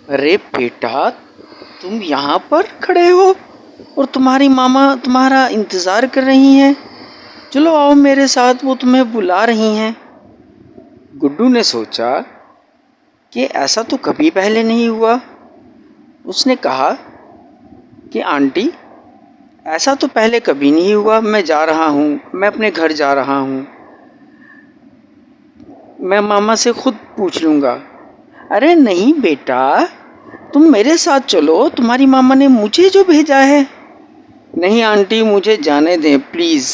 अरे बेटा, तुम यहाँ पर खड़े हो और तुम्हारी मामा तुम्हारा इंतज़ार कर रही हैं। चलो आओ मेरे साथ, वो तुम्हें बुला रही हैं। गुड्डू ने सोचा कि ऐसा तो कभी पहले नहीं हुआ। उसने कहा कि आंटी, ऐसा तो पहले कभी नहीं हुआ। मैं जा रहा हूँ, मैं अपने घर जा रहा हूँ। मैं मामा से खुद पूछ लूँगा। अरे नहीं बेटा, तुम मेरे साथ चलो, तुम्हारी मामा ने मुझे जो भेजा है। नहीं आंटी, मुझे जाने दें प्लीज़,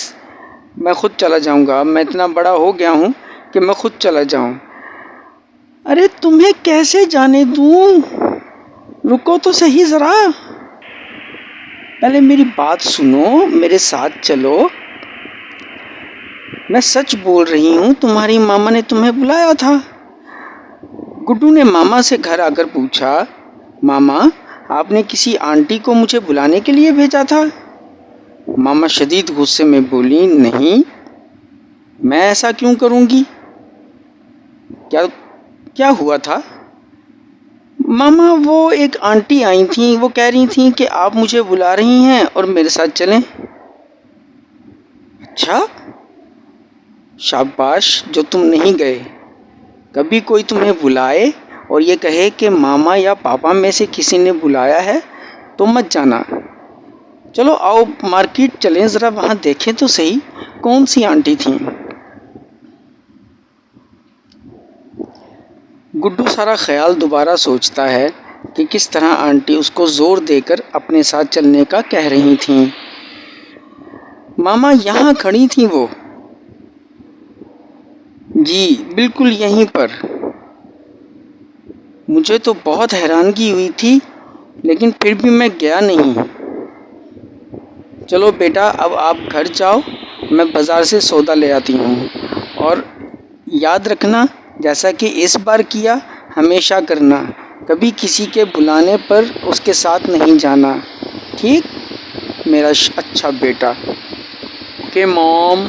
मैं खुद चला जाऊँगा। मैं इतना बड़ा हो गया हूँ कि मैं खुद चला जाऊँ। अरे तुम्हें कैसे जाने दूँ? रुको तो सही ज़रा, पहले मेरी बात सुनो, मेरे साथ चलो। मैं सच बोल रही हूँ, तुम्हारी मामा ने तुम्हें बुलाया था। गुड्डू ने मामा से घर आकर पूछा, मामा, आपने किसी आंटी को मुझे बुलाने के लिए भेजा था? मामा शदीद गुस्से में बोली, नहीं, मैं ऐसा क्यों करूँगी? क्या क्या हुआ था? मामा, वो एक आंटी आई थी, वो कह रही थी कि आप मुझे बुला रही हैं और मेरे साथ चलें। अच्छा, शाबाश जो तुम नहीं गए। कभी कोई तुम्हें बुलाए और ये कहे कि मामा या पापा में से किसी ने बुलाया है तो मत जाना। चलो आओ मार्केट चलें, ज़रा वहाँ देखें तो सही कौन सी आंटी थी। गुड्डू सारा ख्याल दोबारा सोचता है कि किस तरह आंटी उसको ज़ोर देकर अपने साथ चलने का कह रही थीं। मामा यहाँ खड़ी थी वो। जी बिल्कुल यहीं पर। मुझे तो बहुत हैरानगी हुई थी, लेकिन फिर भी मैं गया नहीं। चलो बेटा, अब आप घर जाओ, मैं बाज़ार से सौदा ले आती हूँ। और याद रखना, जैसा कि इस बार किया हमेशा करना, कभी किसी के बुलाने पर उसके साथ नहीं जाना। ठीक, मेरा अच्छा बेटा। Okay mom.